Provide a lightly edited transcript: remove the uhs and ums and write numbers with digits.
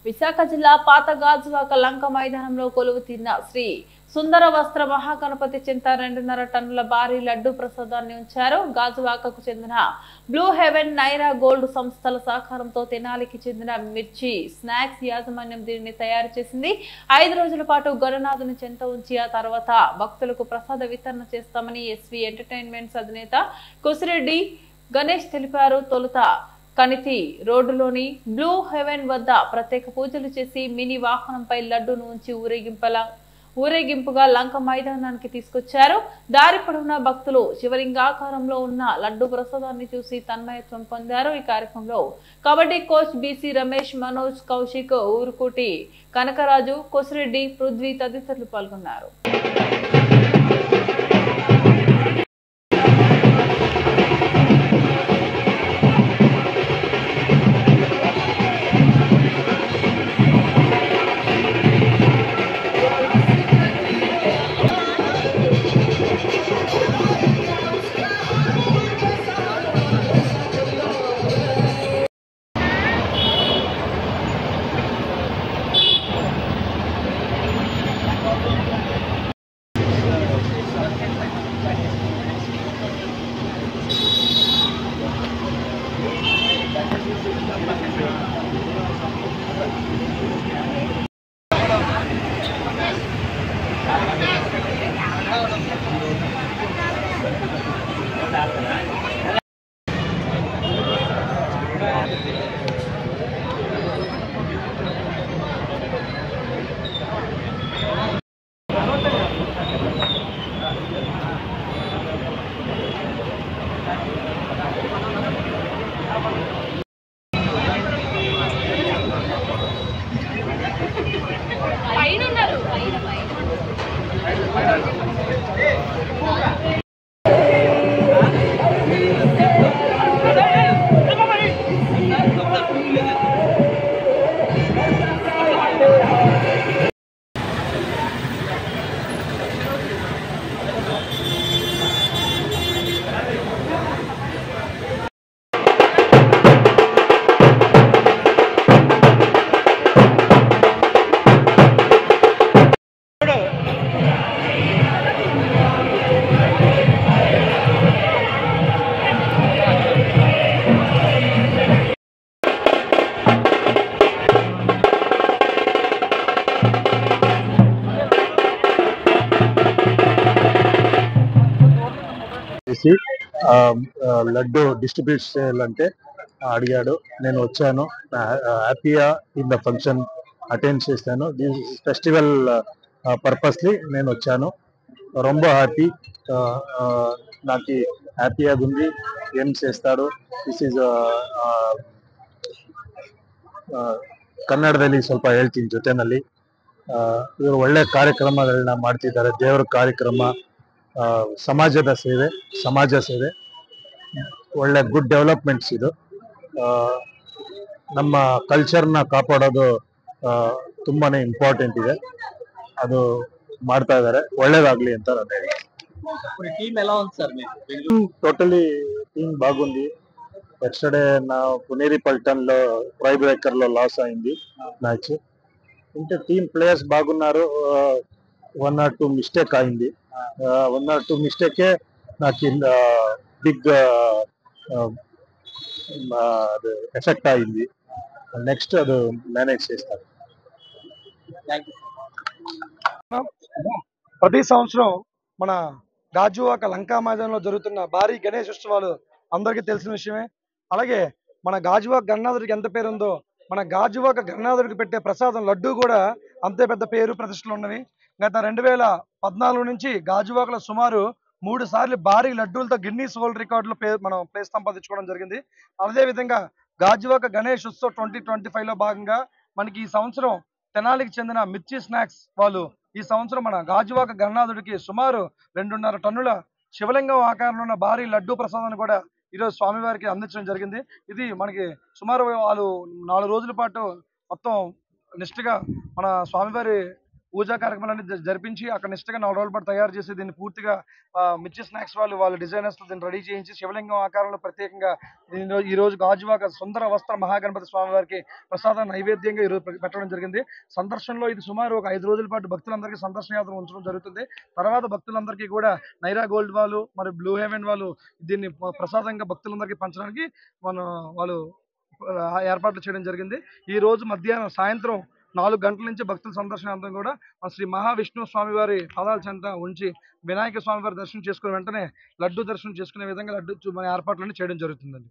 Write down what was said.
విశాఖ జిల్లా పాత గాజువాక లంక మైదానంలో కొలువు తీరిన శ్రీ సుందర వస్త్ర మహాగణపతి చింత 2.5 టన్నుల భారీ లడ్డు ప్రసాదాన్ని ఉంచారు. గాజువాకకు చెందిన బ్లూ హెవెన్ నైరా గోల్డ్ సంస్థల సహకారంతో తెనాలికి చెందిన మిర్చి స్నాక్స్ యాజమాన్యం దీనిని తయారు చేసింది. 5 రోజుల పాటు గణనాథుని చెంత ఉంచి ఆ తర్వాత భక్తులకు ప్రసాద వితరణ చేస్తామని ఎస్వి ఎంటర్టైన్మెంట్స్ అధినేత కొసిరెడ్డి గణేష్ తెలిపారు. తొలుత కనితి రోడ్డులోని బ్లూ హెవెన్ వద్ద ప్రత్యేక పూజలు చేసి మినీ వాహనంపై లడ్డూను ఉంచి ఊరేగింపుగా లంక మైదానానికి తీసుకొచ్చారు. దారి పొడవునా భక్తులు శివలింగాకారంలో ఉన్న లడ్డు ప్రసాదాన్ని చూసి తన్మయత్వం పొందారు. ఈ కార్యక్రమంలో కబడ్డీ కోచ్ బీసీ రమేష్, మనోజ్, కౌశిక్, ఊరుకోటి కనకరాజు, కొసిరెడ్డి, పృథ్వీ తదితరులు పాల్గొన్నారు. లడ్డు డిస్ట్రిబ్యూట్ చేయాలంటే అడిగాడు. నేను వచ్చాను. హ్యాపీగా ఇన్ ద ఫంక్షన్ అటెండ్ చేశాను. దిస్ ఫెస్టివల్ పర్పస్లీ నేను వచ్చాను. రొంబ హ్యాపీ. నాకు హ్యాపీగా ఉంది. ఏం చేస్తాడు ದಿಸ್ ಈಸ್ ಕನ್ನಡದಲ್ಲಿ ಸ್ವಲ್ಪ ಹೇಳ್ತೀನಿ ಜೊತೆನಲ್ಲಿ. ಇವರು ಒಳ್ಳೆ ಕಾರ್ಯಕ್ರಮಗಳನ್ನ ಮಾಡ್ತಿದ್ದಾರೆ. ದೇವರ ಕಾರ್ಯಕ್ರಮ, ಸಮಾಜದ ಸೇವೆ, ಸಮಾಜ ಸೇವೆ, ಒಳ್ಳೆ ಗುಡ್ ಡೆವಲಪ್ಮೆಂಟ್ಸ್ ಇದು. ನಮ್ಮ ಕಲ್ಚರ್ನ ಕಾಪಾಡೋದು ತುಂಬಾನೇ ಇಂಪಾರ್ಟೆಂಟ್ ಇದೆ. ಅದು ಮಾಡ್ತಾ ಇದ್ದಾರೆ. ఒళ్ళేదాగ్లి ಅಂತ ನಾನು ಹೇಳಿ. టీమ్ ఎలా ఉంది సార్? టోటలీ టీమ్ బాగుంది. ఎస్టర్డే నా పునేరి పల్టన్ లో ట్రై బ్రేకర్ లో లాస్ అయింది మ్యాచ్. అంటే టీమ్ ప్లేయర్స్ బాగున్నారు. 1 or 2 మిస్టేక్ అయింది. 1 or 2 మిస్టేకే నాకు బిగ్ అది ఎఫెక్ట్ అయింది. నెక్స్ట్ అది మేనేజ్ చేస్తారు. ప్రతి సంవత్సరం మన గాజువాక లంకా మైదానంలో జరుగుతున్న భారీ గణేష్ ఉత్సవాలు అందరికీ తెలిసిన విషయమే. అలాగే మన గాజువాక గణనాథుడికి ఎంత పేరు ఉందో, మన గాజువాక గణనాథుడికి పెట్టే ప్రసాదం లడ్డు కూడా అంతే పెద్ద పేరు ప్రతిష్టలు ఉన్నవి. గత 2014 నుంచి గాజువాకలో సుమారు 3 సార్లు భారీ లడ్డూలతో గిన్నీస్ వరల్డ్ రికార్డులో మనం ప్లేస్ సంపాదించుకోవడం జరిగింది. అదేవిధంగా గాజువాక గణేష్ ఉత్సవ్ 2025లో భాగంగా మనకి ఈ సంవత్సరం తెనాలికి చెందిన మిర్చి స్నాక్స్ వాళ్ళు ఈ సంవత్సరం మన గాజువాక గణనాథుడికి సుమారు 2.5 టన్నుల శివలింగం ఆకారంలో ఉన్న భారీ లడ్డూ ప్రసాదాన్ని కూడా ఈరోజు స్వామివారికి అందించడం జరిగింది. ఇది మనకి సుమారు వాళ్ళు 4 రోజుల పాటు మొత్తం నిష్ఠగా మన స్వామివారి పూజా కార్యక్రమాలన్నీ జరిపించి అక్కడ నిష్టగా 4 రోజుల పాటు తయారు చేసి దీన్ని పూర్తిగా మిర్చి స్నాక్స్ వాళ్ళ డిజైనర్స్ తో దీన్ని రెడీ చేయించి శివలింగం ఆకారంలో ప్రత్యేకంగా ఈ రోజు గాజువాక సుందర వస్త్ర మహాగణపతి స్వామి వారికి ప్రసాదం నైవేద్యంగా ఈ రోజు పెట్టడం జరిగింది. సందర్శనలో ఇది సుమారు ఒక 5 రోజుల పాటు భక్తులందరికీ సందర్శన యాత్ర ఉంచడం జరుగుతుంది. తర్వాత భక్తులందరికీ కూడా నైరా గోల్డ్ వాళ్ళు మరి బ్లూ హెవెన్ వాళ్ళు దీన్ని ప్రసాదంగా భక్తులందరికీ పంచడానికి వాళ్ళు ఏర్పాట్లు చేయడం జరిగింది. ఈ రోజు సాయంత్రం 4 గంటల నుంచి భక్తుల సందర్శనార్థం కూడా మన శ్రీ మహావిష్ణు స్వామి వారి పాదాల చెంత ఉంచి వినాయక స్వామి వారి దర్శనం చేసుకుని వెంటనే లడ్డు దర్శనం చేసుకునే విధంగా లడ్డు మన ఏర్పాట్లన్నీ చేయడం జరుగుతుందండి.